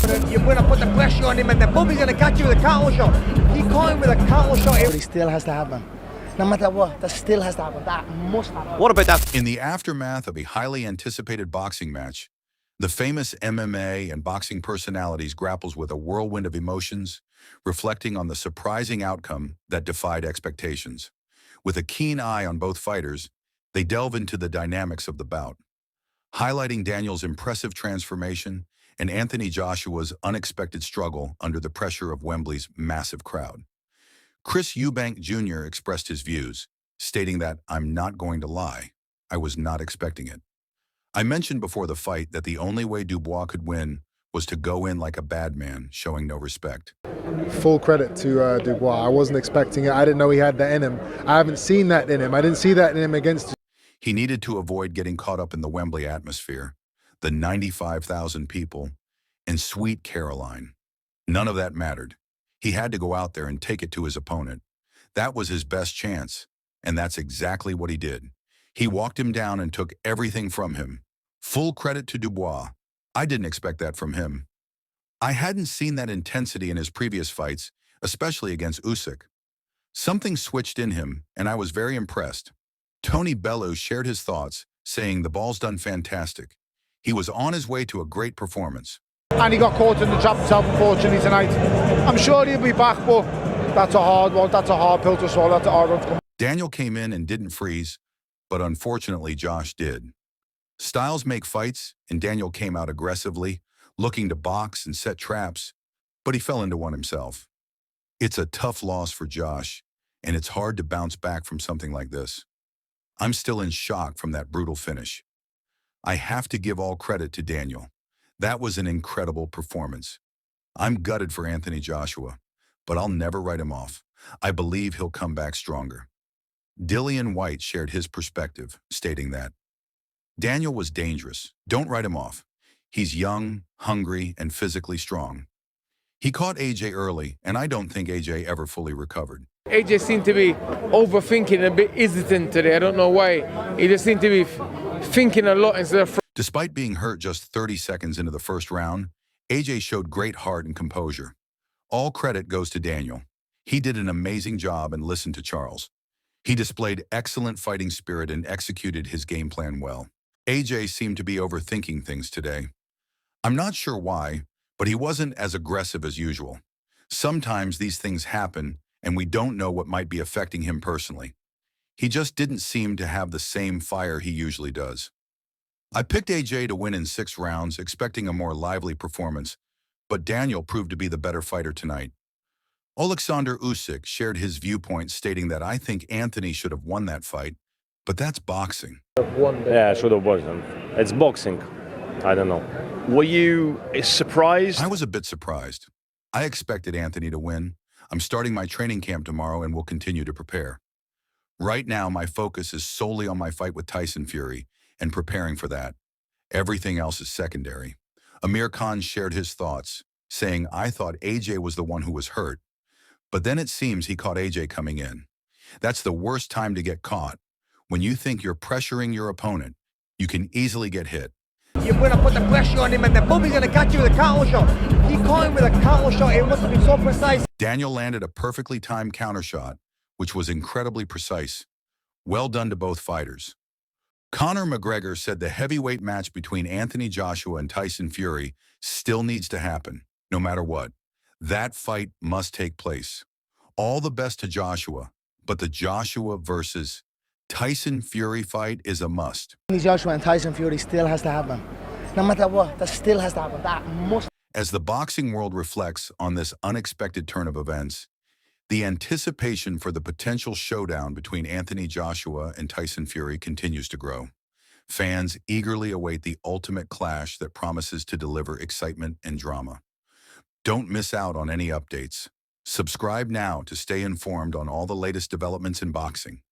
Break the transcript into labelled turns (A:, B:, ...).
A: confident. You're going to put the pressure on him, and then boom, he's going to catch you with a counter shot. He caught him with a counter shot.
B: But he still has to happen. No matter what, that still has to happen. That must happen.
C: What about that?
D: In the aftermath of a highly anticipated boxing match, the famous MMA and boxing personalities grapples with a whirlwind of emotions, reflecting on the surprising outcome that defied expectations. With a keen eye on both fighters, they delve into the dynamics of the bout, highlighting Daniel's impressive transformation and Anthony Joshua's unexpected struggle under the pressure of Wembley's massive crowd. Chris Eubank Jr. expressed his views, stating that, "I'm not going to lie, I was not expecting it. I mentioned before the fight that the only way Dubois could win was to go in like a bad man, showing no respect."
E: Full credit to Dubois. I wasn't expecting it. I didn't know he had that in him. I haven't seen that in him. I didn't see that in him against...
D: He needed to avoid getting caught up in the Wembley atmosphere, the 95,000 people, and Sweet Caroline. None of that mattered. He had to go out there and take it to his opponent. That was his best chance, and that's exactly what he did. He walked him down and took everything from him. Full credit to Dubois. I didn't expect that from him. I hadn't seen that intensity in his previous fights, especially against Usyk. Something switched in him, and I was very impressed. Tony Bellew shared his thoughts, saying the ball's done fantastic. He was on his way to a great performance.
E: And he got caught in the trap himself, unfortunately, tonight. I'm sure he'll be back, but that's a hard one. That's a hard pill to swallow. That's a hard one to come.
D: Daniel came in and didn't freeze, but unfortunately Josh did. Styles make fights, and Daniel came out aggressively, looking to box and set traps, but he fell into one himself. It's a tough loss for Josh, and it's hard to bounce back from something like this. I'm still in shock from that brutal finish. I have to give all credit to Daniel. That was an incredible performance. I'm gutted for Anthony Joshua, but I'll never write him off. I believe he'll come back stronger. Dillian White shared his perspective, stating that, "Daniel was dangerous. Don't write him off. He's young, hungry, and physically strong. He caught AJ early, and I don't think AJ ever fully recovered."
F: AJ seemed to be overthinking, a bit hesitant today. I don't know why. He just seemed to be thinking a lot instead of...
D: Despite being hurt just 30 seconds into the first round, AJ showed great heart and composure. All credit goes to Daniel. He did an amazing job and listened to Charles. He displayed excellent fighting spirit and executed his game plan well. AJ seemed to be overthinking things today. I'm not sure why, but he wasn't as aggressive as usual. Sometimes these things happen, and we don't know what might be affecting him personally. He just didn't seem to have the same fire he usually does. I picked AJ to win in 6 rounds, expecting a more lively performance, but Daniel proved to be the better fighter tonight. Oleksandr Usyk shared his viewpoint, stating that, "I think Anthony should have won that fight, but that's boxing."
G: Yeah, I should have won. It's boxing. I don't know.
C: Were you surprised?
D: I was a bit surprised. I expected Anthony to win. I'm starting my training camp tomorrow and will continue to prepare. Right now, my focus is solely on my fight with Tyson Fury and preparing for that. Everything else is secondary. Amir Khan shared his thoughts, saying, "I thought AJ was the one who was hurt, but then it seems he caught AJ coming in. That's the worst time to get caught. When you think you're pressuring your opponent, you can easily get hit."
A: You're going to put the pressure on him, and then boom, he's going to catch you with a counter shot. He caught him with a counter shot. It must have been so precise.
D: Daniel landed a perfectly timed counter shot, which was incredibly precise. Well done to both fighters. Conor McGregor said the heavyweight match between Anthony Joshua and Tyson Fury still needs to happen, no matter what. That fight must take place. All the best to Joshua, but the Joshua versus Tyson Fury fight is a must.
B: Anthony Joshua and Tyson Fury still has to happen. No matter what, that still has to happen. That must.
D: As the boxing world reflects on this unexpected turn of events, the anticipation for the potential showdown between Anthony Joshua and Tyson Fury continues to grow. Fans eagerly await the ultimate clash that promises to deliver excitement and drama. Don't miss out on any updates. Subscribe now to stay informed on all the latest developments in boxing.